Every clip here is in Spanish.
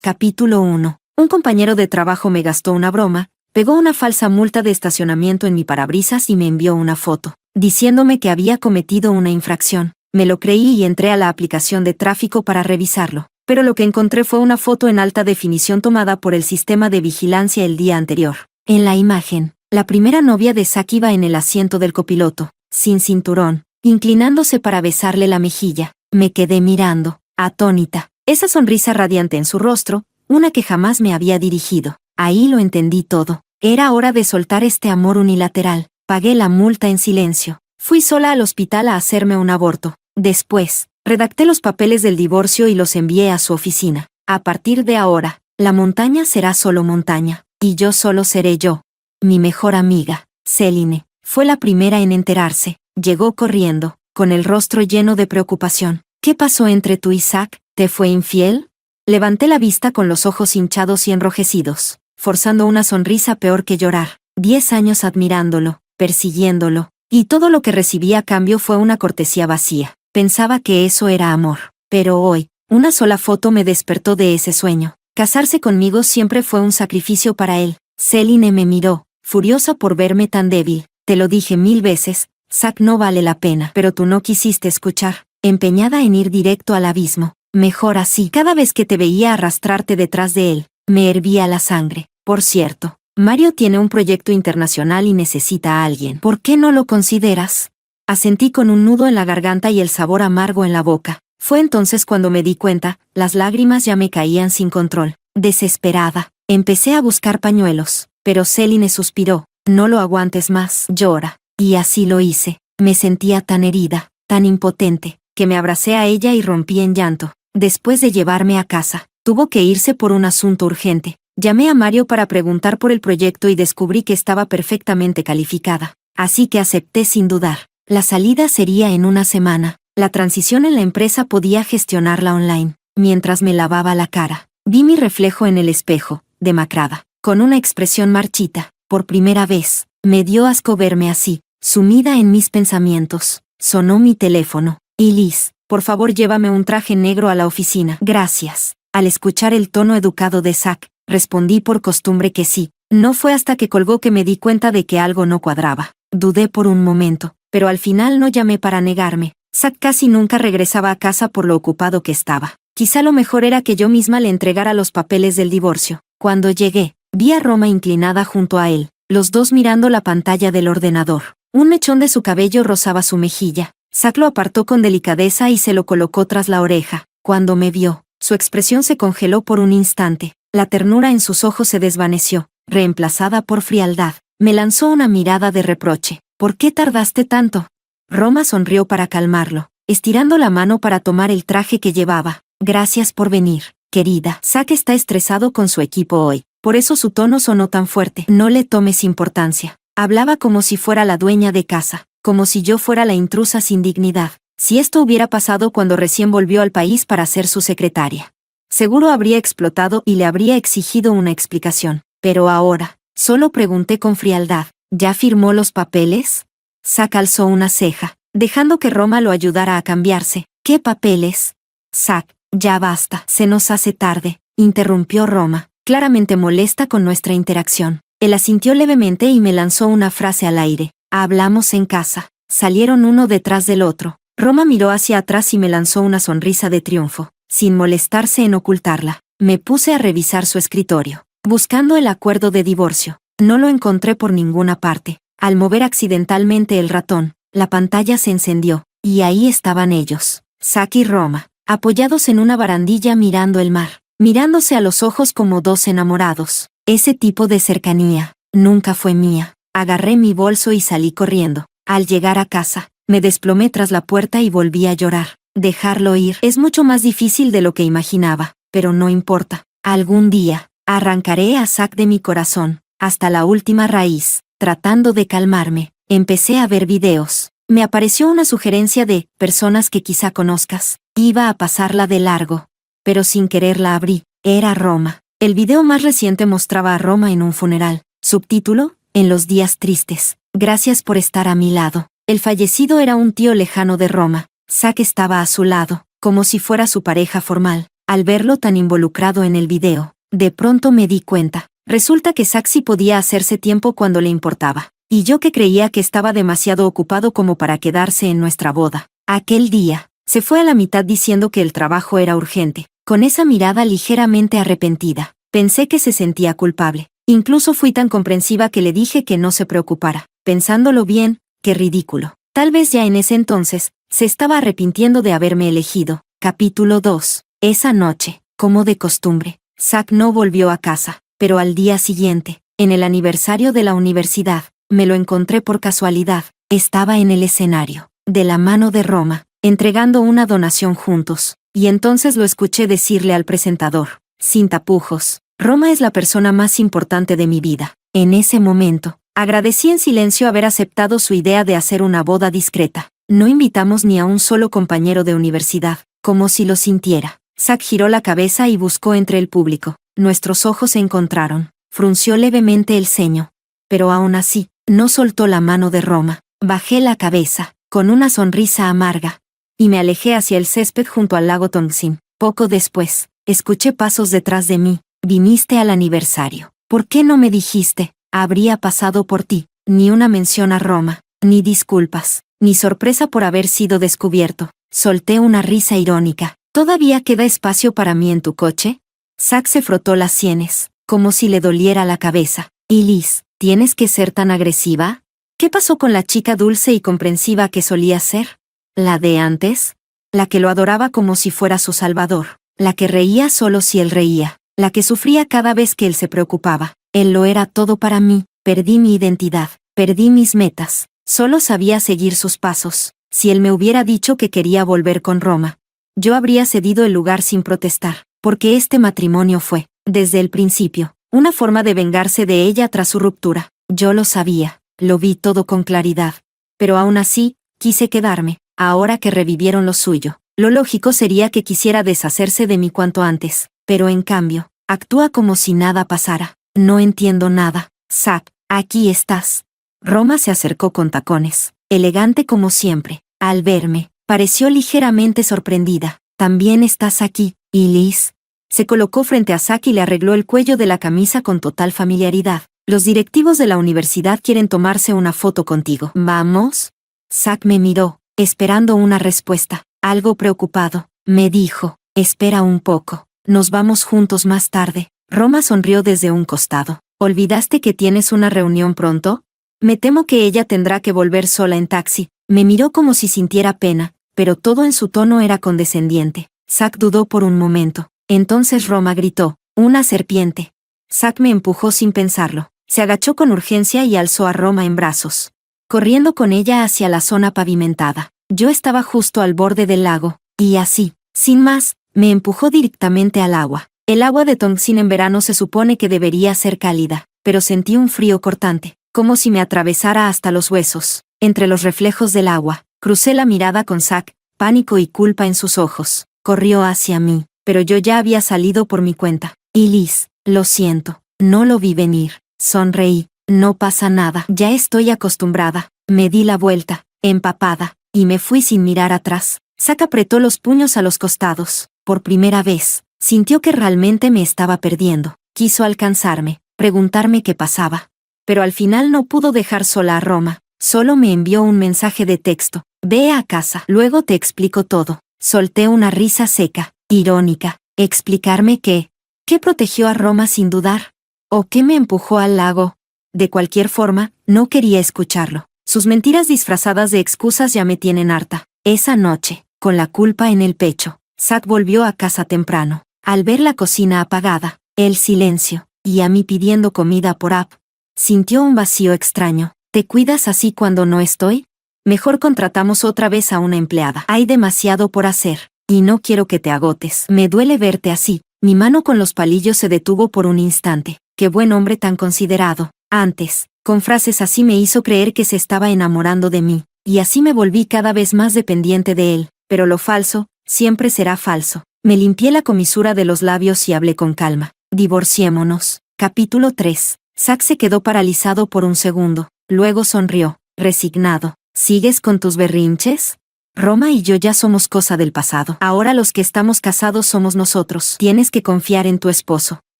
Capítulo 1. Un compañero de trabajo me gastó una broma, pegó una falsa multa de estacionamiento en mi parabrisas y me envió una foto, diciéndome que había cometido una infracción. Me lo creí y entré a la aplicación de tráfico para revisarlo, pero lo que encontré fue una foto en alta definición tomada por el sistema de vigilancia el día anterior. En la imagen, la primera novia de Zack iba en el asiento del copiloto, sin cinturón, inclinándose para besarle la mejilla. Me quedé mirando, atónita, esa sonrisa radiante en su rostro, una que jamás me había dirigido. Ahí lo entendí todo. Era hora de soltar este amor unilateral. Pagué la multa en silencio. Fui sola al hospital a hacerme un aborto. Después, redacté los papeles del divorcio y los envié a su oficina. A partir de ahora, la montaña será solo montaña, y yo solo seré yo. Mi mejor amiga, Celine, fue la primera en enterarse. Llegó corriendo, con el rostro lleno de preocupación. ¿Qué pasó entre tú y Zack? ¿Te fue infiel? Levanté la vista con los ojos hinchados y enrojecidos, forzando una sonrisa peor que llorar. 10 años admirándolo, persiguiéndolo, y todo lo que recibí a cambio fue una cortesía vacía. Pensaba que eso era amor. Pero hoy, una sola foto me despertó de ese sueño. Casarse conmigo siempre fue un sacrificio para él. Celine me miró, furiosa por verme tan débil. Te lo dije 1000 veces, Zack no vale la pena. Pero tú no quisiste escuchar, empeñada en ir directo al abismo. Mejor así. Cada vez que te veía arrastrarte detrás de él, me hervía la sangre. Por cierto, Mario tiene un proyecto internacional y necesita a alguien. ¿Por qué no lo consideras? Asentí con un nudo en la garganta y el sabor amargo en la boca. Fue entonces cuando me di cuenta, las lágrimas ya me caían sin control. Desesperada, empecé a buscar pañuelos, pero Celine suspiró. No lo aguantes más, llora. Y así lo hice. Me sentía tan herida, tan impotente, que me abracé a ella y rompí en llanto. Después de llevarme a casa, tuvo que irse por un asunto urgente. Llamé a Mario para preguntar por el proyecto y descubrí que estaba perfectamente calificada. Así que acepté sin dudar. La salida sería en una semana. La transición en la empresa podía gestionarla online. Mientras me lavaba la cara, vi mi reflejo en el espejo, demacrada, con una expresión marchita. Por primera vez, me dio asco verme así, sumida en mis pensamientos. Sonó mi teléfono. Y Liz, por favor llévame un traje negro a la oficina. Gracias. Al escuchar el tono educado de Zack, respondí por costumbre que sí. No fue hasta que colgó que me di cuenta de que algo no cuadraba. Dudé por un momento, pero al final no llamé para negarme. Zack casi nunca regresaba a casa por lo ocupado que estaba. Quizá lo mejor era que yo misma le entregara los papeles del divorcio. Cuando llegué, vi a Roma inclinada junto a él, los dos mirando la pantalla del ordenador. Un mechón de su cabello rozaba su mejilla. Zack lo apartó con delicadeza y se lo colocó tras la oreja. Cuando me vio, su expresión se congeló por un instante. La ternura en sus ojos se desvaneció, reemplazada por frialdad. Me lanzó una mirada de reproche. ¿Por qué tardaste tanto? Roma sonrió para calmarlo, estirando la mano para tomar el traje que llevaba. Gracias por venir, querida. Zack está estresado con su equipo hoy. Por eso su tono sonó tan fuerte. No le tomes importancia. Hablaba como si fuera la dueña de casa, como si yo fuera la intrusa sin dignidad. Si esto hubiera pasado cuando recién volvió al país para ser su secretaria, seguro habría explotado y le habría exigido una explicación. Pero ahora, solo pregunté con frialdad, ¿ya firmó los papeles? Zack alzó una ceja, dejando que Roma lo ayudara a cambiarse. ¿Qué papeles? Zack, ya basta. Se nos hace tarde, interrumpió Roma, claramente molesta con nuestra interacción. Él asintió levemente y me lanzó una frase al aire. Hablamos en casa. Salieron uno detrás del otro. Roma miró hacia atrás y me lanzó una sonrisa de triunfo, sin molestarse en ocultarla. Me puse a revisar su escritorio, buscando el acuerdo de divorcio. No lo encontré por ninguna parte. Al mover accidentalmente el ratón, la pantalla se encendió, y ahí estaban ellos, Zack y Roma, apoyados en una barandilla mirando el mar, mirándose a los ojos como dos enamorados. Ese tipo de cercanía nunca fue mía. Agarré mi bolso y salí corriendo. Al llegar a casa, me desplomé tras la puerta y volví a llorar. Dejarlo ir es mucho más difícil de lo que imaginaba, pero no importa. Algún día, arrancaré a Zack de mi corazón, hasta la última raíz. Tratando de calmarme, empecé a ver videos. Me apareció una sugerencia de personas que quizá conozcas. Iba a pasarla de largo, pero sin querer la abrí. Era Roma. El video más reciente mostraba a Roma en un funeral. Subtítulo: En los días tristes. Gracias por estar a mi lado. El fallecido era un tío lejano de Roma. Zack estaba a su lado, como si fuera su pareja formal. al verlo tan involucrado en el video. De pronto me di cuenta. Resulta que Zack sí podía hacerse tiempo cuando le importaba. Y yo que creía que estaba demasiado ocupado como para quedarse en nuestra boda. Aquel día, se fue a la mitad diciendo que el trabajo era urgente, con esa mirada ligeramente arrepentida. Pensé que se sentía culpable. Incluso fui tan comprensiva que le dije que no se preocupara. Pensándolo bien, qué ridículo. Tal vez ya en ese entonces, se estaba arrepintiendo de haberme elegido. Capítulo 2. Esa noche, como de costumbre, Zack no volvió a casa, pero al día siguiente, en el aniversario de la universidad, me lo encontré por casualidad. Estaba en el escenario, de la mano de Roma, entregando una donación juntos, y entonces lo escuché decirle al presentador, sin tapujos, Roma es la persona más importante de mi vida. En ese momento, agradecí en silencio haber aceptado su idea de hacer una boda discreta. No invitamos ni a un solo compañero de universidad, como si lo sintiera. Zack giró la cabeza y buscó entre el público. Nuestros ojos se encontraron. Frunció levemente el ceño. Pero aún así, no soltó la mano de Roma. Bajé la cabeza, con una sonrisa amarga, y me alejé hacia el césped junto al lago Tongsin. Poco después, escuché pasos detrás de mí. Viniste al aniversario. ¿Por qué no me dijiste? Habría pasado por ti. Ni una mención a Roma, ni disculpas, ni sorpresa por haber sido descubierto. Solté una risa irónica. ¿Todavía queda espacio para mí en tu coche? Zack se frotó las sienes, como si le doliera la cabeza. ¿Y Liz, tienes que ser tan agresiva? ¿Qué pasó con la chica dulce y comprensiva que solía ser? ¿La de antes? La que lo adoraba como si fuera su salvador. La que reía solo si él reía. La que sufría cada vez que él se preocupaba. Él lo era todo para mí. Perdí mi identidad. Perdí mis metas. Solo sabía seguir sus pasos. Si él me hubiera dicho que quería volver con Roma, yo habría cedido el lugar sin protestar, porque este matrimonio fue, desde el principio, una forma de vengarse de ella tras su ruptura. Yo lo sabía, lo vi todo con claridad. Pero aún así, quise quedarme, ahora que revivieron lo suyo. Lo lógico sería que quisiera deshacerse de mí cuanto antes, pero en cambio, actúa como si nada pasara. No entiendo nada. Zack, aquí estás. Roma se acercó con tacones, elegante como siempre. Al verme, pareció ligeramente sorprendida. También estás aquí, ¿y Liz? Se colocó frente a Zack y le arregló el cuello de la camisa con total familiaridad. Los directivos de la universidad quieren tomarse una foto contigo. ¿Vamos? Zack me miró, esperando una respuesta. Algo preocupado, me dijo, espera un poco, nos vamos juntos más tarde. Roma sonrió desde un costado. ¿Olvidaste que tienes una reunión pronto? Me temo que ella tendrá que volver sola en taxi. Me miró como si sintiera pena, pero todo en su tono era condescendiente. Zack dudó por un momento. Entonces Roma gritó, ¡una serpiente! Zack me empujó sin pensarlo. Se agachó con urgencia y alzó a Roma en brazos, corriendo con ella hacia la zona pavimentada. Yo estaba justo al borde del lago, y así, sin más, me empujó directamente al agua. El agua de Tongsin en verano se supone que debería ser cálida, pero sentí un frío cortante, como si me atravesara hasta los huesos. Entre los reflejos del agua, crucé la mirada con Zack, pánico y culpa en sus ojos. Corrió hacia mí, pero yo ya había salido por mi cuenta. Y Liz, lo siento, no lo vi venir. Sonreí, no pasa nada, ya estoy acostumbrada. Me di la vuelta, empapada, y me fui sin mirar atrás. Zack apretó los puños a los costados. Por primera vez, sintió que realmente me estaba perdiendo. Quiso alcanzarme, preguntarme qué pasaba. Pero al final no pudo dejar sola a Roma. Solo me envió un mensaje de texto. Ve a casa, luego te explico todo. Solté una risa seca, irónica. ¿Explicarme qué? ¿Qué protegió a Roma sin dudar? ¿O qué me empujó al lago? De cualquier forma, no quería escucharlo. Sus mentiras disfrazadas de excusas ya me tienen harta. Esa noche, con la culpa en el pecho, Zack volvió a casa temprano. Al ver la cocina apagada, el silencio, y a mí pidiendo comida por app, sintió un vacío extraño. ¿Te cuidas así cuando no estoy? Mejor contratamos otra vez a una empleada. Hay demasiado por hacer, y no quiero que te agotes. Me duele verte así. Mi mano con los palillos se detuvo por un instante. Qué buen hombre tan considerado. Antes, con frases así me hizo creer que se estaba enamorando de mí, y así me volví cada vez más dependiente de él. Pero lo falso, siempre será falso. Me limpié la comisura de los labios y hablé con calma. Divorciémonos. Capítulo 3. Zack se quedó paralizado por un segundo. Luego sonrió, resignado. ¿Sigues con tus berrinches? Roma y yo ya somos cosa del pasado. Ahora los que estamos casados somos nosotros. Tienes que confiar en tu esposo.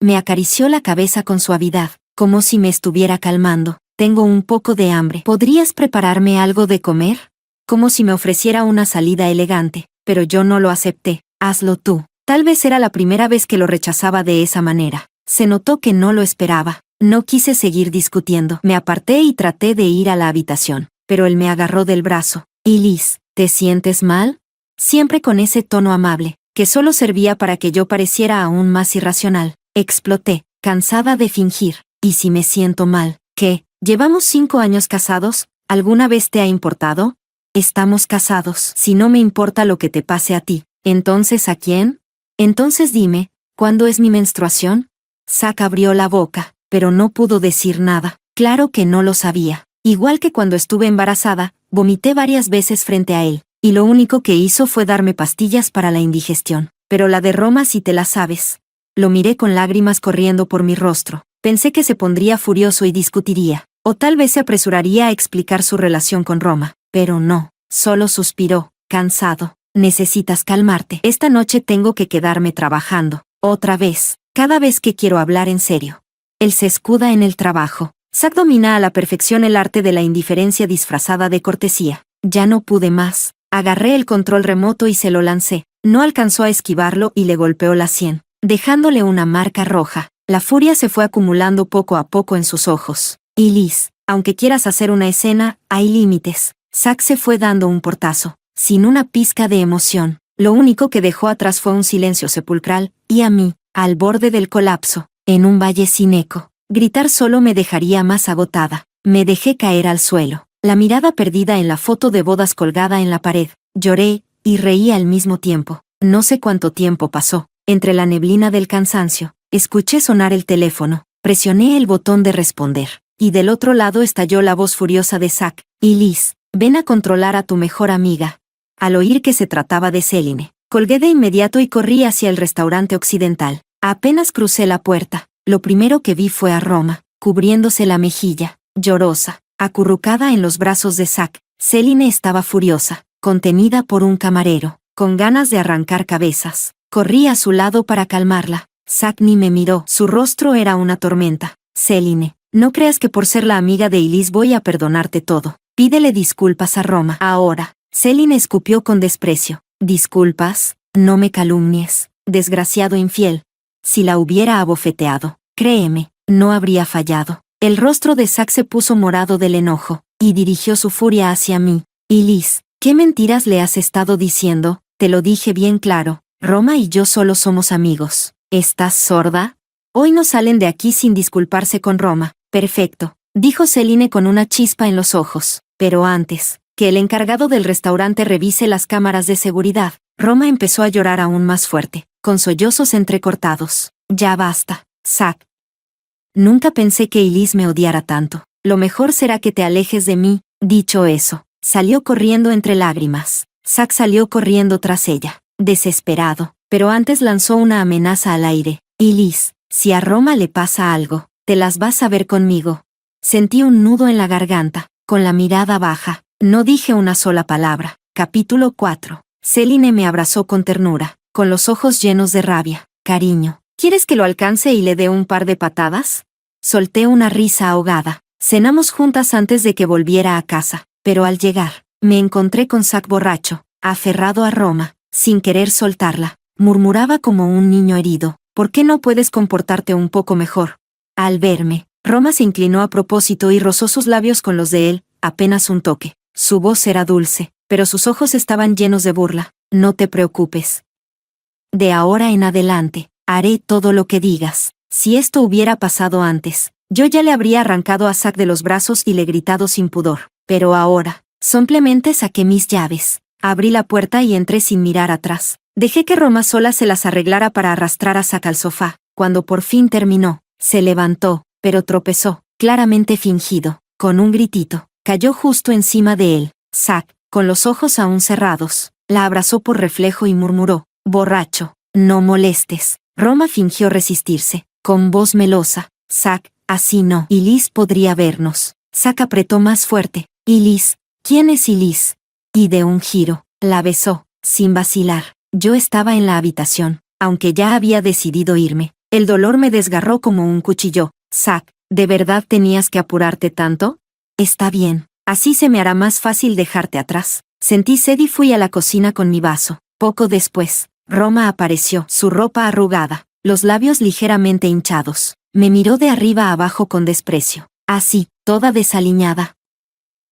Me acarició la cabeza con suavidad, como si me estuviera calmando. Tengo un poco de hambre. ¿Podrías prepararme algo de comer? Como si me ofreciera una salida elegante, pero yo no lo acepté. Hazlo tú. Tal vez era la primera vez que lo rechazaba de esa manera. Se notó que no lo esperaba. No quise seguir discutiendo. Me aparté y traté de ir a la habitación, pero él me agarró del brazo. Liz, ¿te sientes mal? Siempre con ese tono amable, que solo servía para que yo pareciera aún más irracional. Exploté, cansada de fingir. ¿Y si me siento mal? ¿Qué? ¿Llevamos 5 años casados? ¿Alguna vez te ha importado? Estamos casados. Si no me importa lo que te pase a ti, ¿entonces a quién? Entonces dime, ¿cuándo es mi menstruación? Zack abrió la boca, pero no pudo decir nada. Claro que no lo sabía. Igual que cuando estuve embarazada, vomité varias veces frente a él, y lo único que hizo fue darme pastillas para la indigestión. Pero la de Roma sí te la sabes. Lo miré con lágrimas corriendo por mi rostro. Pensé que se pondría furioso y discutiría, o tal vez se apresuraría a explicar su relación con Roma, pero no. Solo suspiró, cansado. Necesitas calmarte. Esta noche tengo que quedarme trabajando. Otra vez. Cada vez que quiero hablar en serio. Él se escuda en el trabajo. Zack domina a la perfección el arte de la indiferencia disfrazada de cortesía. Ya no pude más. Agarré el control remoto y se lo lancé. No alcanzó a esquivarlo y le golpeó la sien, dejándole una marca roja. La furia se fue acumulando poco a poco en sus ojos. Y Liz, aunque quieras hacer una escena, hay límites. Zack se fue dando un portazo, sin una pizca de emoción. Lo único que dejó atrás fue un silencio sepulcral, y a mí, al borde del colapso, en un valle sin eco. Gritar solo me dejaría más agotada. Me dejé caer al suelo, la mirada perdida en la foto de bodas colgada en la pared. Lloré, y reí al mismo tiempo. No sé cuánto tiempo pasó. Entre la neblina del cansancio, escuché sonar el teléfono. Presioné el botón de responder, y del otro lado estalló la voz furiosa de Zack. Y Liz, ven a controlar a tu mejor amiga. Al oír que se trataba de Celine, colgué de inmediato y corrí hacia el restaurante occidental. Apenas crucé la puerta, lo primero que vi fue a Roma, cubriéndose la mejilla, llorosa, acurrucada en los brazos de Zack. Celine estaba furiosa, contenida por un camarero, con ganas de arrancar cabezas. Corrí a su lado para calmarla. Zack ni me miró, su rostro era una tormenta. Celine, no creas que por ser la amiga de Elise voy a perdonarte todo. Pídele disculpas a Roma. Ahora. Celine escupió con desprecio. ¿Disculpas? No me calumnies, desgraciado infiel. Si la hubiera abofeteado, créeme, no habría fallado. El rostro de Zack se puso morado del enojo, y dirigió su furia hacia mí. Y Liz, ¿qué mentiras le has estado diciendo? Te lo dije bien claro, Roma y yo solo somos amigos. ¿Estás sorda? Hoy no salen de aquí sin disculparse con Roma. Perfecto, dijo Celine con una chispa en los ojos. Pero antes, que el encargado del restaurante revise las cámaras de seguridad, Roma empezó a llorar aún más fuerte, con sollozos entrecortados. Ya basta, Zack. Nunca pensé que Elise me odiara tanto. Lo mejor será que te alejes de mí. Dicho eso, salió corriendo entre lágrimas. Zack salió corriendo tras ella, desesperado, pero antes lanzó una amenaza al aire. Elise, si a Roma le pasa algo, te las vas a ver conmigo. Sentí un nudo en la garganta, con la mirada baja. No dije una sola palabra. Capítulo 4. Celine me abrazó con ternura, con los ojos llenos de rabia. Cariño, ¿quieres que lo alcance y le dé un par de patadas? Solté una risa ahogada. Cenamos juntas antes de que volviera a casa, pero al llegar, me encontré con Zack borracho, aferrado a Roma, sin querer soltarla. Murmuraba como un niño herido. ¿Por qué no puedes comportarte un poco mejor? Al verme, Roma se inclinó a propósito y rozó sus labios con los de él, apenas un toque. Su voz era dulce, pero sus ojos estaban llenos de burla. No te preocupes. De ahora en adelante, haré todo lo que digas. Si esto hubiera pasado antes, yo ya le habría arrancado a Zack de los brazos y le gritado sin pudor. Pero ahora, simplemente saqué mis llaves. Abrí la puerta y entré sin mirar atrás. Dejé que Roma sola se las arreglara para arrastrar a Zack al sofá. Cuando por fin terminó, se levantó, pero tropezó, claramente fingido, con un gritito. Cayó justo encima de él. Zack, con los ojos aún cerrados, la abrazó por reflejo y murmuró, borracho, no molestes. Roma fingió resistirse, con voz melosa. Zack, así no. Elise podría vernos. Zack apretó más fuerte. Elise, ¿quién es Elise? Y de un giro, La besó, sin vacilar. Yo estaba en la habitación, aunque ya había decidido irme. El dolor me desgarró como un cuchillo. Zack, ¿de verdad tenías que apurarte tanto? Está bien, así se me hará más fácil dejarte atrás. Sentí sed y fui a la cocina con mi vaso. Poco después, Roma apareció, su ropa arrugada, los labios ligeramente hinchados. Me miró de arriba a abajo con desprecio. Así, toda desaliñada.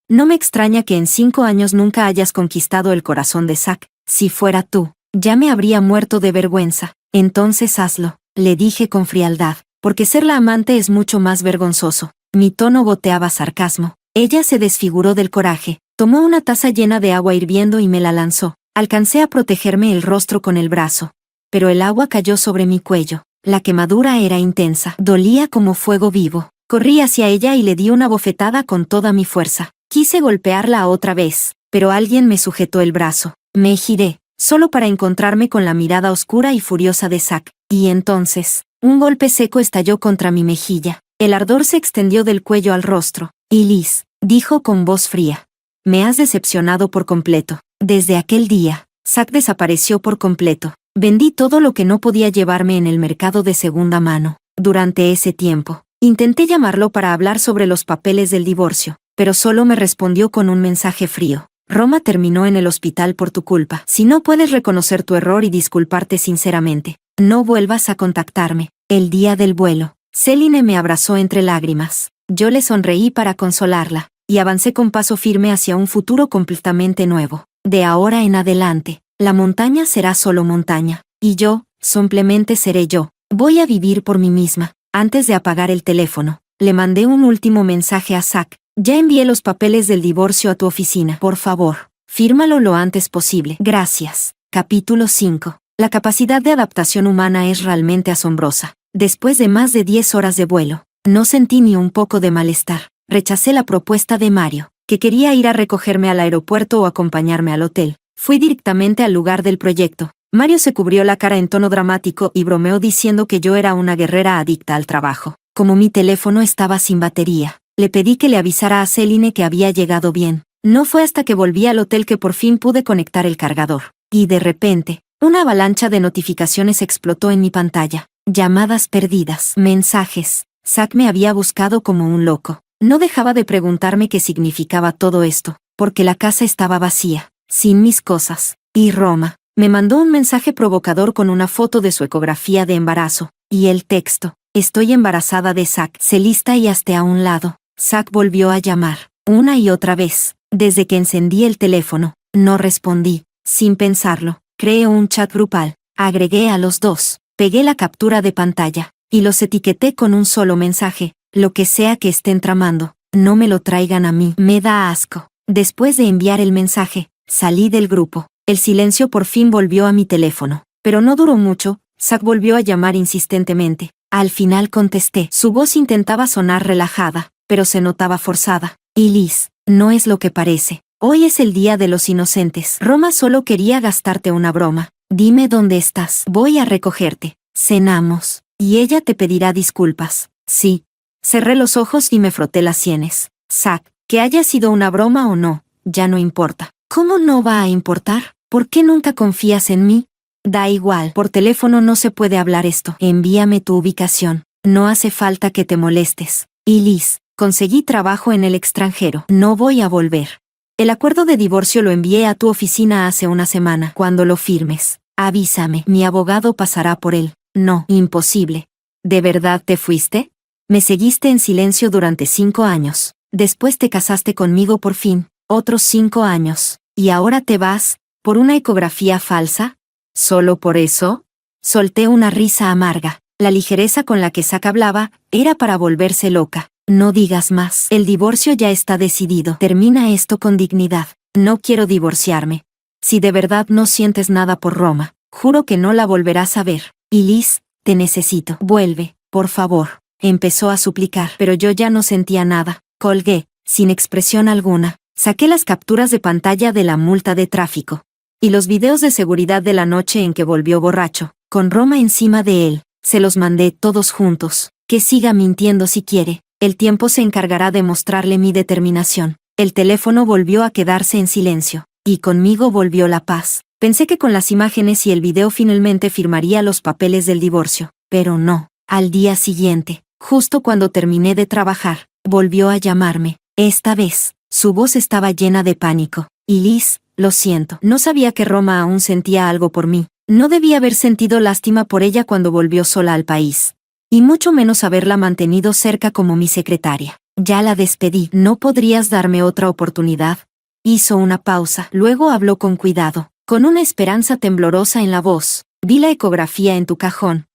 No me extraña que en 5 años nunca hayas conquistado el corazón de Zack. Si fuera tú, ya me habría muerto de vergüenza. Entonces hazlo, le dije con frialdad, porque ser la amante es mucho más vergonzoso. Mi tono goteaba sarcasmo. Ella se desfiguró del coraje, tomó una taza llena de agua hirviendo y me la lanzó. Alcancé a protegerme el rostro con el brazo, pero el agua cayó sobre mi cuello. La quemadura era intensa, dolía como fuego vivo. Corrí hacia ella y le di una bofetada con toda mi fuerza. Quise golpearla otra vez, pero alguien me sujetó el brazo. Me giré, solo para encontrarme con la mirada oscura y furiosa de Zack. Y entonces, un golpe seco estalló contra mi mejilla. El ardor se extendió del cuello al rostro. Y Liz, dijo con voz fría, me has decepcionado por completo. Desde aquel día, Zack desapareció por completo. Vendí todo lo que no podía llevarme en el mercado de segunda mano. Durante ese tiempo, intenté llamarlo para hablar sobre los papeles del divorcio, pero solo me respondió con un mensaje frío. Roma terminó en el hospital por tu culpa. Si no puedes reconocer tu error y disculparte sinceramente, no vuelvas a contactarme. El día del vuelo, Celine me abrazó entre lágrimas. Yo le sonreí para consolarla, y avancé con paso firme hacia un futuro completamente nuevo. De ahora en adelante, la montaña será solo montaña, y yo, simplemente seré yo. Voy a vivir por mí misma. Antes de apagar el teléfono, le mandé un último mensaje a Zack. Ya envié los papeles del divorcio a tu oficina. Por favor, fírmalo lo antes posible. Gracias. Capítulo 5. La capacidad de adaptación humana es realmente asombrosa. Después de más de 10 horas de vuelo, no sentí ni un poco de malestar. Rechacé la propuesta de Mario, que quería ir a recogerme al aeropuerto o acompañarme al hotel. Fui directamente al lugar del proyecto. Mario se cubrió la cara en tono dramático y bromeó diciendo que yo era una guerrera adicta al trabajo. Como mi teléfono estaba sin batería, le pedí que le avisara a Celine que había llegado bien. No fue hasta que volví al hotel que por fin pude conectar el cargador. Y de repente, una avalancha de notificaciones explotó en mi pantalla. Llamadas perdidas, mensajes. Zack me había buscado como un loco. No dejaba de preguntarme qué significaba todo esto, porque la casa estaba vacía, sin mis cosas. Y Roma me mandó un mensaje provocador con una foto de su ecografía de embarazo, y el texto: estoy embarazada de Zack. Se lista y hasta a un lado. Zack volvió a llamar, una y otra vez. Desde que encendí el teléfono, no respondí. Sin pensarlo, creé un chat grupal, agregué a los dos, pegué la captura de pantalla, y los etiqueté con un solo mensaje: lo que sea que estén tramando, no me lo traigan a mí. Me da asco. Después de enviar el mensaje, salí del grupo. El silencio por fin volvió a mi teléfono, pero no duró mucho. Zack volvió a llamar insistentemente. Al final contesté. Su voz intentaba sonar relajada, pero se notaba forzada. Y Liz, no es lo que parece. Hoy es el día de los inocentes. Roma solo quería gastarte una broma. Dime dónde estás. Voy a recogerte. Cenamos. Y ella te pedirá disculpas. Sí. Cerré los ojos y me froté las sienes. Zack, que haya sido una broma o no, ya no importa. ¿Cómo no va a importar? ¿Por qué nunca confías en mí? Da igual, por teléfono no se puede hablar esto. Envíame tu ubicación. No hace falta que te molestes. Y Liz, conseguí trabajo en el extranjero. No voy a volver. El acuerdo de divorcio lo envié a tu oficina hace una semana. Cuando lo firmes, avísame. Mi abogado pasará por él. No, imposible. ¿De verdad te fuiste? Me seguiste en silencio durante 5 años. Después te casaste conmigo por fin. Otros 5 años. ¿Y ahora te vas? ¿Por una ecografía falsa? ¿Solo por eso? Solté una risa amarga. La ligereza con la que Zack hablaba era para volverse loca. No digas más. El divorcio ya está decidido. Termina esto con dignidad. No quiero divorciarme. Si de verdad no sientes nada por Roma, juro que no la volverás a ver. Y Liz, te necesito. Vuelve, por favor. Empezó a suplicar, pero yo ya no sentía nada. Colgué, sin expresión alguna. Saqué las capturas de pantalla de la multa de tráfico y los videos de seguridad de la noche en que volvió borracho, con Roma encima de él. Se los mandé todos juntos. Que siga mintiendo si quiere. El tiempo se encargará de mostrarle mi determinación. El teléfono volvió a quedarse en silencio. y conmigo volvió la paz. Pensé que con las imágenes y el video finalmente firmaría los papeles del divorcio, pero no. Al día siguiente, justo cuando terminé de trabajar, volvió a llamarme. Esta vez, su voz estaba llena de pánico. Y Liz, lo siento, no sabía que Roma aún sentía algo por mí. No debía haber sentido lástima por ella cuando volvió sola al país. Y mucho menos haberla mantenido cerca como mi secretaria. Ya la despedí. ¿No podrías darme otra oportunidad? Hizo una pausa, luego habló con cuidado, con una esperanza temblorosa en la voz. Vi la ecografía en tu cajón.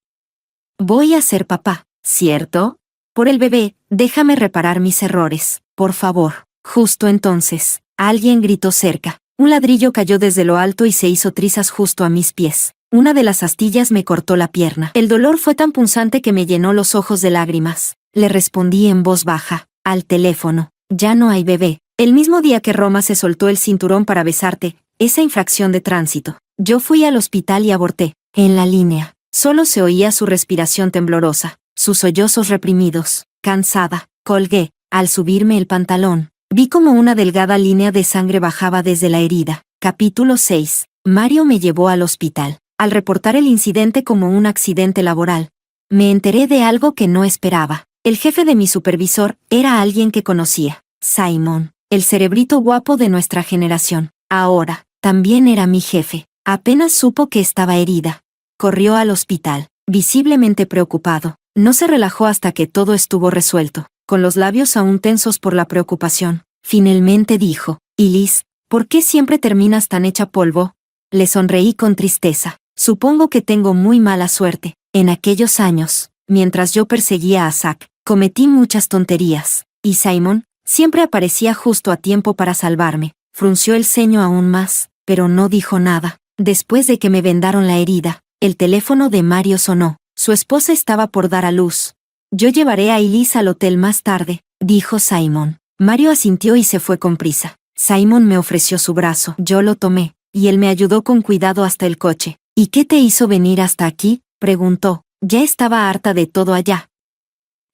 Voy a ser papá, ¿cierto? Por el bebé, déjame reparar mis errores, por favor. Justo entonces, alguien gritó cerca. Un ladrillo cayó desde lo alto y se hizo trizas justo a mis pies. Una de las astillas me cortó la pierna. El dolor fue tan punzante que me llenó los ojos de lágrimas. Le respondí en voz baja, al teléfono. Ya no hay bebé. El mismo día que Roma se soltó el cinturón para besarte, esa infracción de tránsito. Yo fui al hospital y aborté. En la línea, solo se oía su respiración temblorosa, sus sollozos reprimidos. Cansada, colgué. Al subirme el pantalón, vi como una delgada línea de sangre bajaba desde la herida. Capítulo 6. Mario me llevó al hospital. Al reportar el incidente como un accidente laboral, me enteré de algo que no esperaba. El jefe de mi supervisor era alguien que conocía. Simon, el cerebrito guapo de nuestra generación. Ahora, también era mi jefe. Apenas supo que estaba herida. Corrió al hospital, visiblemente preocupado. No se relajó hasta que todo estuvo resuelto, con los labios aún tensos por la preocupación. Finalmente dijo, «¿Y Liz, por qué siempre terminas tan hecha polvo?» Le sonreí con tristeza. Supongo que tengo muy mala suerte. En aquellos años, mientras yo perseguía a Zack, cometí muchas tonterías. Y Simon siempre aparecía justo a tiempo para salvarme. Frunció el ceño aún más, pero no dijo nada. Después de que me vendaron la herida, el teléfono de Mario sonó. Su esposa estaba por dar a luz. «Yo llevaré a Elise al hotel más tarde», dijo Simon. Mario asintió y se fue con prisa. Simon me ofreció su brazo. Yo lo tomé, y él me ayudó con cuidado hasta el coche. «¿Y qué te hizo venir hasta aquí?», preguntó. Ya estaba harta de todo allá.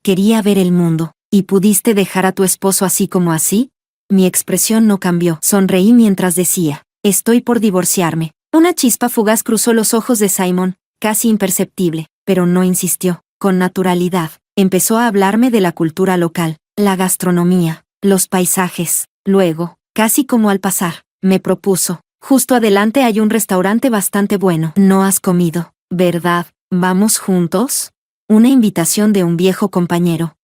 Quería ver el mundo. «¿Y pudiste dejar a tu esposo así como así?». Mi expresión no cambió. Sonreí mientras decía, «Estoy por divorciarme». Una chispa fugaz cruzó los ojos de Simon, casi imperceptible, pero no insistió. Con naturalidad, empezó a hablarme de la cultura local, la gastronomía, los paisajes. Luego, casi como al pasar, me propuso, «Justo adelante hay un restaurante bastante bueno. No has comido, ¿verdad? ¿Vamos juntos?». Una invitación de un viejo compañero.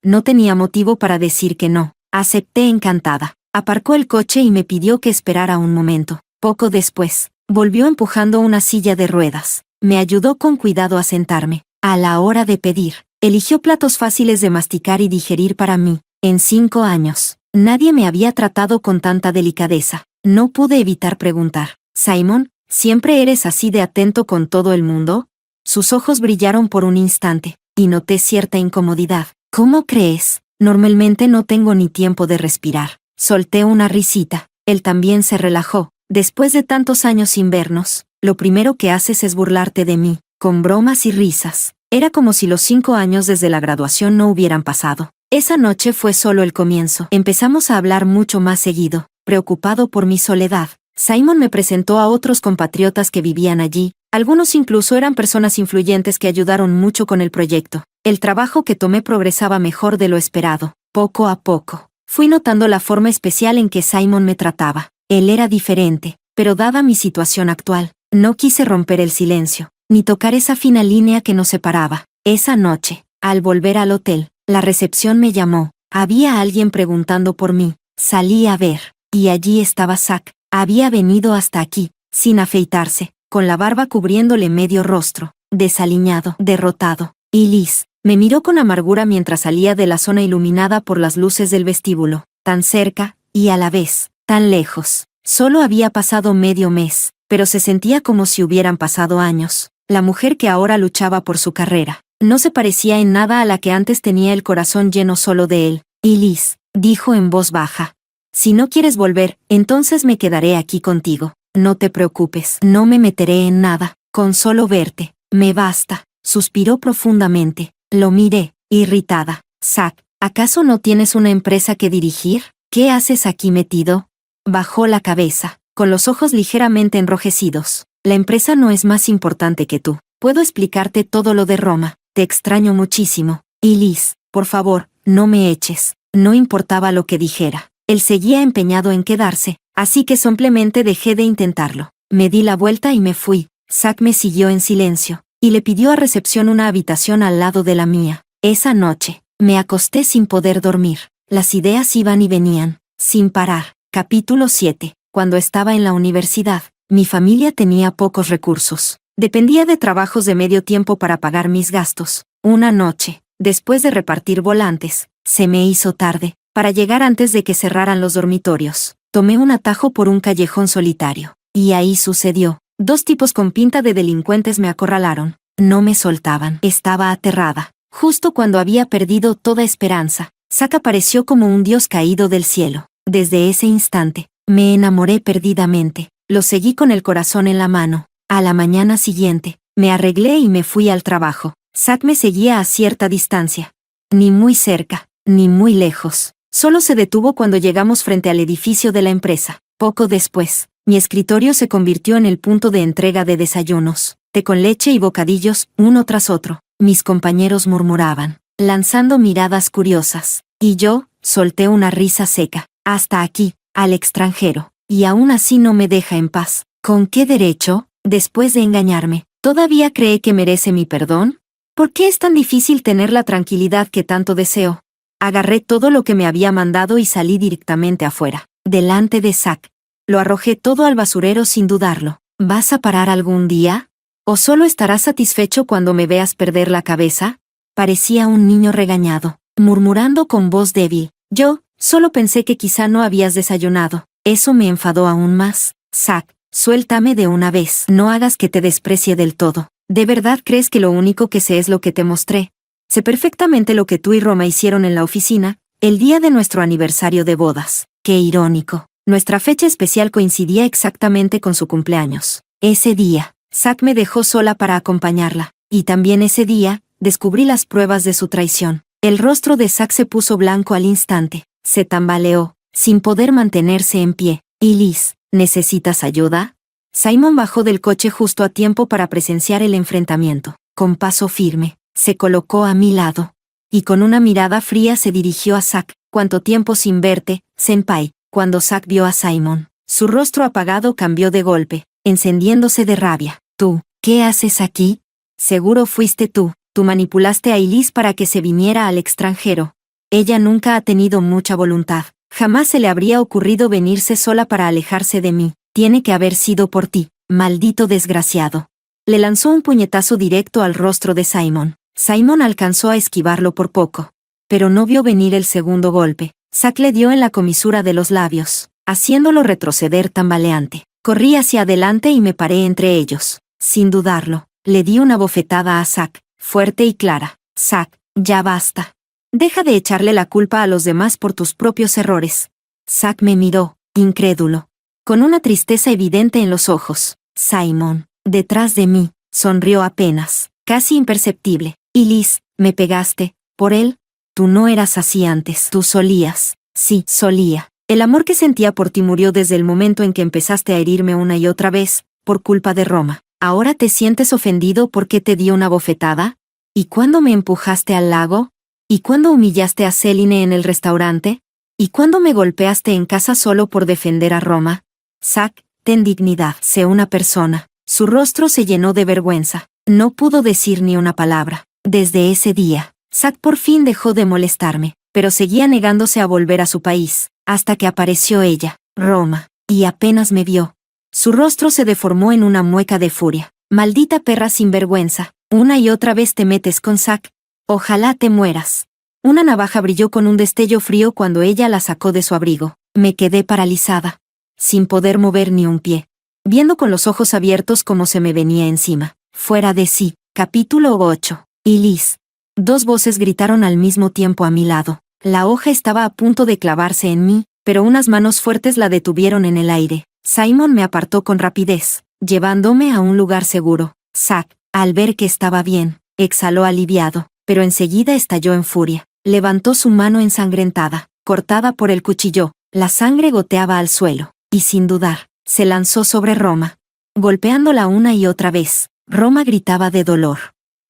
No tenía motivo para decir que no. Acepté encantada. Aparcó el coche y me pidió que esperara un momento. Poco después, volvió empujando una silla de ruedas. Me ayudó con cuidado a sentarme. A la hora de pedir, eligió platos fáciles de masticar y digerir para mí. En 5 años, nadie me había tratado con tanta delicadeza. No pude evitar preguntar, «Simon, ¿siempre eres así de atento con todo el mundo?». Sus ojos brillaron por un instante, y noté cierta incomodidad. «¿Cómo crees? Normalmente no tengo ni tiempo de respirar». Solté una risita. Él también se relajó. «Después de tantos años sin vernos, lo primero que haces es burlarte de mí, con bromas y risas». Era como si los 5 años desde la graduación no hubieran pasado. Esa noche fue solo el comienzo. Empezamos a hablar mucho más seguido. Preocupado por mi soledad, Simon me presentó a otros compatriotas que vivían allí. Algunos incluso eran personas influyentes que ayudaron mucho con el proyecto. El trabajo que tomé progresaba mejor de lo esperado. Poco a poco, fui notando la forma especial en que Simon me trataba. Él era diferente, pero dada mi situación actual, no quise romper el silencio, ni tocar esa fina línea que nos separaba. Esa noche, al volver al hotel, la recepción me llamó. Había alguien preguntando por mí. Salí a ver, y allí estaba Zack. Había venido hasta aquí, sin afeitarse, con la barba cubriéndole medio rostro, desaliñado, derrotado. Y Liz me miró con amargura mientras salía de la zona iluminada por las luces del vestíbulo, tan cerca, y a la vez, tan lejos. Solo había pasado medio mes, pero se sentía como si hubieran pasado años. La mujer que ahora luchaba por su carrera, no se parecía en nada a la que antes tenía el corazón lleno solo de él. «Y Liz», dijo en voz baja, «si no quieres volver, entonces me quedaré aquí contigo. No te preocupes, no me meteré en nada, con solo verte, me basta». Suspiró profundamente. Lo miré, irritada. «Zack, ¿acaso no tienes una empresa que dirigir? ¿Qué haces aquí metido?». Bajó la cabeza, con los ojos ligeramente enrojecidos. La empresa no es más importante que tú. Puedo explicarte todo lo de Roma. Te extraño muchísimo. Y Liz, por favor, no me eches. No importaba lo que dijera. Él seguía empeñado en quedarse, así que simplemente dejé de intentarlo. Me di la vuelta y me fui. Zack me siguió en silencio, y le pidió a recepción una habitación al lado de la mía. Esa noche, me acosté sin poder dormir. Las ideas iban y venían, sin parar. Capítulo 7. Cuando estaba en la universidad, mi familia tenía pocos recursos. Dependía de trabajos de medio tiempo para pagar mis gastos. Una noche, después de repartir volantes, se me hizo tarde. Para llegar antes de que cerraran los dormitorios, tomé un atajo por un callejón solitario. Y ahí sucedió. 2 tipos con pinta de delincuentes me acorralaron. No me soltaban. Estaba aterrada. Justo cuando había perdido toda esperanza, Zack apareció como un dios caído del cielo. Desde ese instante, me enamoré perdidamente. Lo seguí con el corazón en la mano. A la mañana siguiente, me arreglé y me fui al trabajo. Zack me seguía a cierta distancia. Ni muy cerca, ni muy lejos. Solo se detuvo cuando llegamos frente al edificio de la empresa. Poco después, mi escritorio se convirtió en el punto de entrega de desayunos, té con leche y bocadillos, uno tras otro. Mis compañeros murmuraban, lanzando miradas curiosas, y yo, solté una risa seca. Hasta aquí, al extranjero, y aún así no me deja en paz. ¿Con qué derecho, después de engañarme, todavía cree que merece mi perdón? ¿Por qué es tan difícil tener la tranquilidad que tanto deseo? Agarré todo lo que me había mandado y salí directamente afuera, delante de Zack. Lo arrojé todo al basurero sin dudarlo. ¿Vas a parar algún día? ¿O solo estarás satisfecho cuando me veas perder la cabeza? Parecía un niño regañado, murmurando con voz débil. Yo, solo pensé que quizá no habías desayunado. Eso me enfadó aún más. Zack, suéltame de una vez. No hagas que te desprecie del todo. ¿De verdad crees que lo único que sé es lo que te mostré? Sé perfectamente lo que tú y Roma hicieron en la oficina, el día de nuestro aniversario de bodas. Qué irónico. Nuestra fecha especial coincidía exactamente con su cumpleaños. Ese día, Zack me dejó sola para acompañarla, y también ese día, descubrí las pruebas de su traición. El rostro de Zack se puso blanco al instante, se tambaleó, sin poder mantenerse en pie. ¿Y Liz, necesitas ayuda? Simon bajó del coche justo a tiempo para presenciar el enfrentamiento. Con paso firme, se colocó a mi lado, y con una mirada fría se dirigió a Zack. ¿Cuánto tiempo sin verte, senpai? Cuando Zack vio a Simon, su rostro apagado cambió de golpe, encendiéndose de rabia. ¿Tú, qué haces aquí? Seguro fuiste tú. Tú manipulaste a Elise para que se viniera al extranjero. Ella nunca ha tenido mucha voluntad. Jamás se le habría ocurrido venirse sola para alejarse de mí. Tiene que haber sido por ti, maldito desgraciado. Le lanzó un puñetazo directo al rostro de Simon. Simon alcanzó a esquivarlo por poco, pero no vio venir el segundo golpe. Zack le dio en la comisura de los labios, haciéndolo retroceder tambaleante. Corrí hacia adelante y me paré entre ellos. Sin dudarlo, le di una bofetada a Zack, fuerte y clara. Zack, ya basta. Deja de echarle la culpa a los demás por tus propios errores. Zack me miró, incrédulo, con una tristeza evidente en los ojos. Simon, detrás de mí, sonrió apenas, casi imperceptible. Y Liz, me pegaste, por él. Tú no eras así antes. Tú solías. Sí, solía. El amor que sentía por ti murió desde el momento en que empezaste a herirme una y otra vez, por culpa de Roma. ¿Ahora te sientes ofendido porque te dio una bofetada? ¿Y cuándo me empujaste al lago? ¿Y cuándo humillaste a Céline en el restaurante? ¿Y cuándo me golpeaste en casa solo por defender a Roma? Zack, ten dignidad. Sé una persona. Su rostro se llenó de vergüenza. No pudo decir ni una palabra. Desde ese día, Zack por fin dejó de molestarme, pero seguía negándose a volver a su país, hasta que apareció ella, Roma, y apenas me vio. Su rostro se deformó en una mueca de furia. Maldita perra sinvergüenza, una y otra vez te metes con Zack. Ojalá te mueras. Una navaja brilló con un destello frío cuando ella la sacó de su abrigo. Me quedé paralizada, sin poder mover ni un pie, viendo con los ojos abiertos cómo se me venía encima. Fuera de sí. Capítulo 8. Y Liz. 2 voces gritaron al mismo tiempo a mi lado. La hoja estaba a punto de clavarse en mí, pero unas manos fuertes la detuvieron en el aire. Simon me apartó con rapidez, llevándome a un lugar seguro. Zack, al ver que estaba bien, exhaló aliviado, pero enseguida estalló en furia. Levantó su mano ensangrentada, cortada por el cuchillo. La sangre goteaba al suelo. y sin dudar, se lanzó sobre Roma, golpeándola una y otra vez. Roma gritaba de dolor.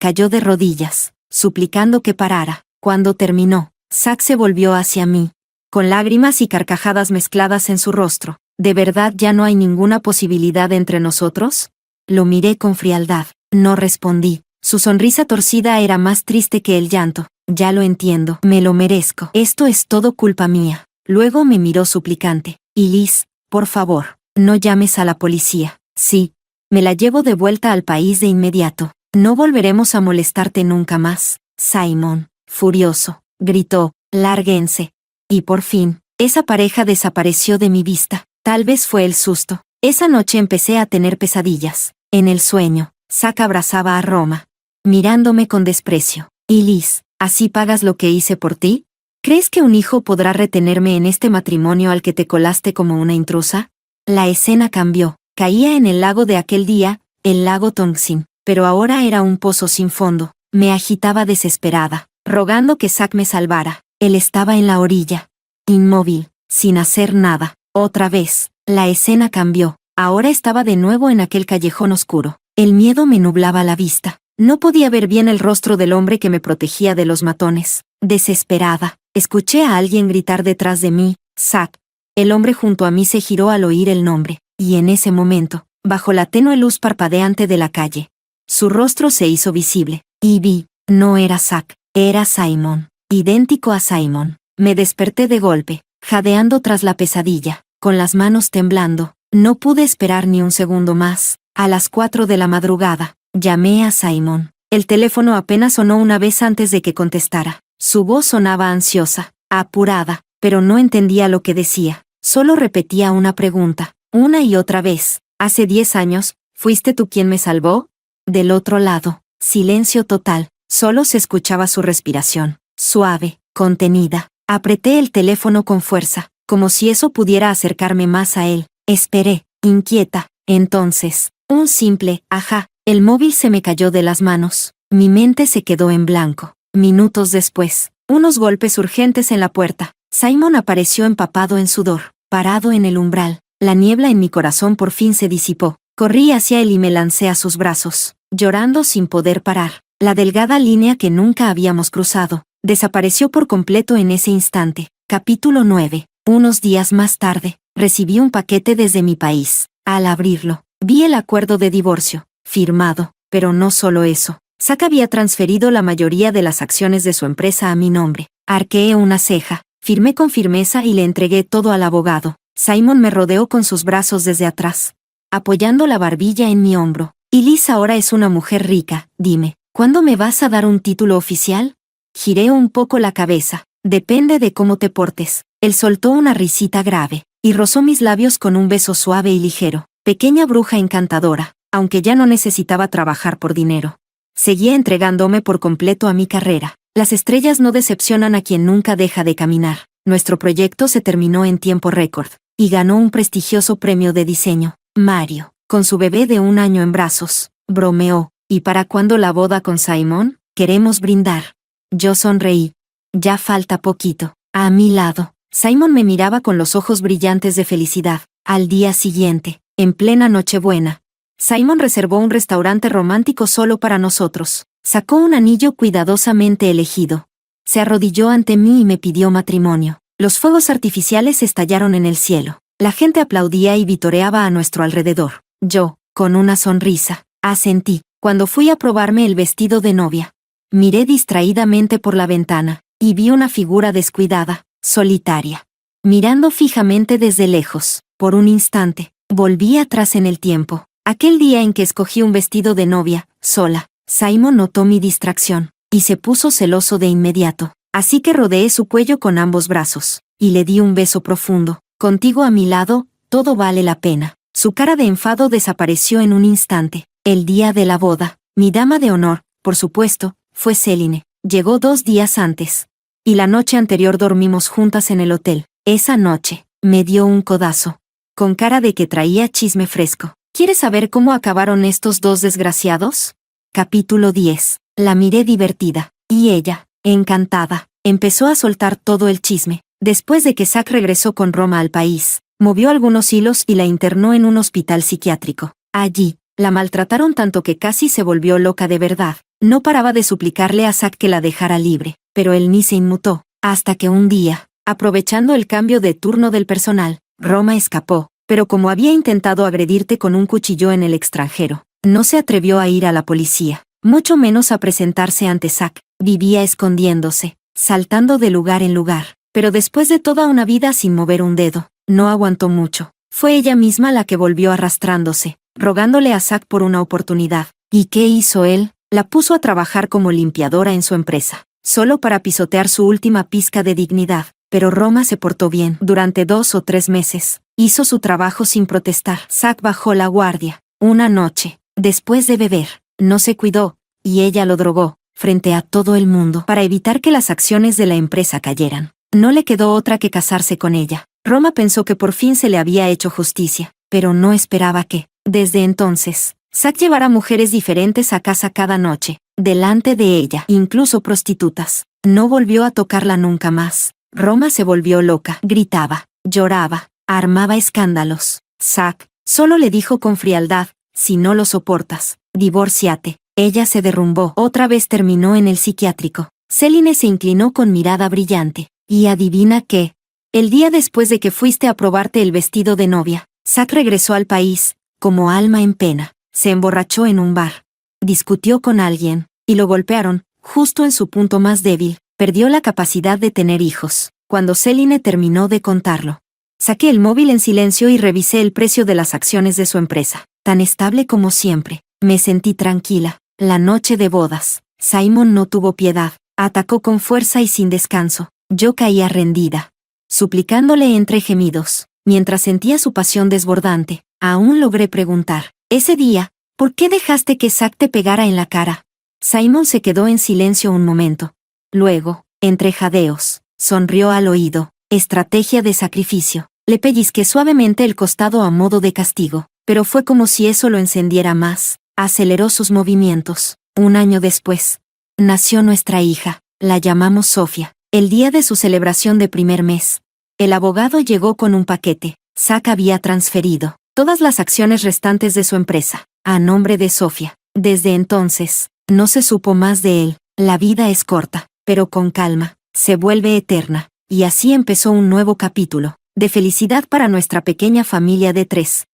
Cayó de rodillas, suplicando que parara. Cuando terminó, Zack se volvió hacia mí, con lágrimas y carcajadas mezcladas en su rostro. ¿De verdad ya no hay ninguna posibilidad entre nosotros? Lo miré con frialdad. No respondí. Su sonrisa torcida era más triste que el llanto. Ya lo entiendo. Me lo merezco. Esto es todo culpa mía. Luego me miró suplicante. Y Liz, por favor, no llames a la policía. Sí. Me la llevo de vuelta al país de inmediato. No volveremos a molestarte nunca más. Simon, furioso, gritó, lárguense. Y por fin, esa pareja desapareció de mi vista. Tal vez fue el susto. Esa noche empecé a tener pesadillas. En el sueño, Zack abrazaba a Roma, mirándome con desprecio. Y Liz, ¿así pagas lo que hice por ti? ¿Crees que un hijo podrá retenerme en este matrimonio al que te colaste como una intrusa? La escena cambió. Caía en el lago de aquel día, el lago Tongsin, pero ahora era un pozo sin fondo. Me agitaba desesperada, rogando que Zack me salvara. Él estaba en la orilla, inmóvil, sin hacer nada. Otra vez, la escena cambió. Ahora estaba de nuevo en aquel callejón oscuro. El miedo me nublaba la vista. No podía ver bien el rostro del hombre que me protegía de los matones. Desesperada, escuché a alguien gritar detrás de mí, Zack. El hombre junto a mí se giró al oír el nombre, y en ese momento, bajo la tenue luz parpadeante de la calle, su rostro se hizo visible, y vi, no era Zack, era Simon, idéntico a Simon. Me desperté de golpe, jadeando tras la pesadilla, con las manos temblando. No pude esperar ni un segundo más. A las 4 de la madrugada, llamé a Simon. El teléfono apenas sonó una vez antes de que contestara. Su voz sonaba ansiosa, apurada, pero no entendía lo que decía. Solo repetía una pregunta, una y otra vez. ¿Hace 10 años, fuiste tú quien me salvó? Del otro lado, silencio total. Solo se escuchaba su respiración, suave, contenida. Apreté el teléfono con fuerza, como si eso pudiera acercarme más a él. Esperé, inquieta. Entonces, un simple, ajá. El móvil se me cayó de las manos. Mi mente se quedó en blanco. Minutos después, unos golpes urgentes en la puerta. Simon apareció empapado en sudor, parado en el umbral. La niebla en mi corazón por fin se disipó. Corrí hacia él y me lancé a sus brazos, llorando sin poder parar. La delgada línea que nunca habíamos cruzado desapareció por completo en ese instante. Capítulo 9. Unos días más tarde, recibí un paquete desde mi país. Al abrirlo, vi el acuerdo de divorcio, firmado, pero no solo eso. Zack había transferido la mayoría de las acciones de su empresa a mi nombre. Arqueé una ceja, firmé con firmeza y le entregué todo al abogado. Simon me rodeó con sus brazos desde atrás, apoyando la barbilla en mi hombro. Y Liz ahora es una mujer rica, dime, ¿cuándo me vas a dar un título oficial? Giré un poco la cabeza. Depende de cómo te portes. Él soltó una risita grave, y rozó mis labios con un beso suave y ligero. Pequeña bruja encantadora, aunque ya no necesitaba trabajar por dinero. Seguía entregándome por completo a mi carrera. Las estrellas no decepcionan a quien nunca deja de caminar. Nuestro proyecto se terminó en tiempo récord, y ganó un prestigioso premio de diseño. Mario, con su bebé de 1 año en brazos, bromeó. ¿Y para cuándo la boda con Simon? Queremos brindar. Yo sonreí. Ya falta poquito. A mi lado, Simon me miraba con los ojos brillantes de felicidad. Al día siguiente, en plena Nochebuena, Simon reservó un restaurante romántico solo para nosotros. Sacó un anillo cuidadosamente elegido. Se arrodilló ante mí y me pidió matrimonio. Los fuegos artificiales estallaron en el cielo. La gente aplaudía y vitoreaba a nuestro alrededor. Yo, con una sonrisa, asentí. Cuando fui a probarme el vestido de novia, miré distraídamente por la ventana, y vi una figura descuidada, solitaria, mirando fijamente desde lejos. Por un instante, volví atrás en el tiempo. Aquel día en que escogí un vestido de novia, sola. Simon notó mi distracción, y se puso celoso de inmediato. Así que rodeé su cuello con ambos brazos, y le di un beso profundo. Contigo a mi lado, todo vale la pena. Su cara de enfado desapareció en un instante. El día de la boda, mi dama de honor, por supuesto, fue Céline. Llegó 2 días antes. Y la noche anterior dormimos juntas en el hotel. Esa noche, me dio un codazo, con cara de que traía chisme fresco. ¿Quieres saber cómo acabaron estos 2 desgraciados? Capítulo 10. La miré divertida, y ella, encantada, empezó a soltar todo el chisme. Después de que Zack regresó con Roma al país, Movió algunos hilos y la internó en un hospital psiquiátrico. Allí, la maltrataron tanto que casi se volvió loca de verdad. No paraba de suplicarle a Zack que la dejara libre, pero él ni se inmutó, hasta que un día, aprovechando el cambio de turno del personal, Roma escapó, pero como había intentado agredirte con un cuchillo en el extranjero, no se atrevió a ir a la policía, mucho menos a presentarse ante Zack. Vivía escondiéndose, saltando de lugar en lugar, pero después de toda una vida sin mover un dedo, no aguantó mucho. Fue ella misma la que volvió arrastrándose, rogándole a Zack por una oportunidad. ¿Y qué hizo él? La puso a trabajar como limpiadora en su empresa, solo para pisotear su última pizca de dignidad. Pero Roma se portó bien. Durante 2 o 3 meses, hizo su trabajo sin protestar. Zack bajó la guardia. Una noche, después de beber, no se cuidó, y ella lo drogó, frente a todo el mundo, para evitar que las acciones de la empresa cayeran. No le quedó otra que casarse con ella. Roma pensó que por fin se le había hecho justicia, pero no esperaba que, desde entonces, Zack llevara mujeres diferentes a casa cada noche, delante de ella, incluso prostitutas. No volvió a tocarla nunca más. Roma se volvió loca, gritaba, lloraba, armaba escándalos. Zack solo le dijo con frialdad: si no lo soportas, divórciate. Ella se derrumbó. Otra vez terminó en el psiquiátrico. Céline se inclinó con mirada brillante. ¿Y adivina qué? El día después de que fuiste a probarte el vestido de novia, Zack regresó al país, como alma en pena. Se emborrachó en un bar. Discutió con alguien, y lo golpearon, justo en su punto más débil. Perdió la capacidad de tener hijos. Cuando Céline terminó de contarlo, saqué el móvil en silencio y revisé el precio de las acciones de su empresa. Tan estable como siempre. Me sentí tranquila. La noche de bodas, Simon no tuvo piedad. Atacó con fuerza y sin descanso. Yo caía rendida, suplicándole entre gemidos, mientras sentía su pasión desbordante. Aún logré preguntar: ese día, ¿por qué dejaste que Zack te pegara en la cara? Simon se quedó en silencio un momento. Luego, entre jadeos, sonrió al oído. Estrategia de sacrificio. Le pellizqué suavemente el costado a modo de castigo, pero fue como si eso lo encendiera más. Aceleró sus movimientos. 1 año después, nació nuestra hija. La llamamos Sofía. El día de su celebración de primer mes, el abogado llegó con un paquete. Zack había transferido todas las acciones restantes de su empresa a nombre de Sofía. Desde entonces, no se supo más de él. La vida es corta, pero con calma, se vuelve eterna. Y así empezó un nuevo capítulo de felicidad para nuestra pequeña familia de 3.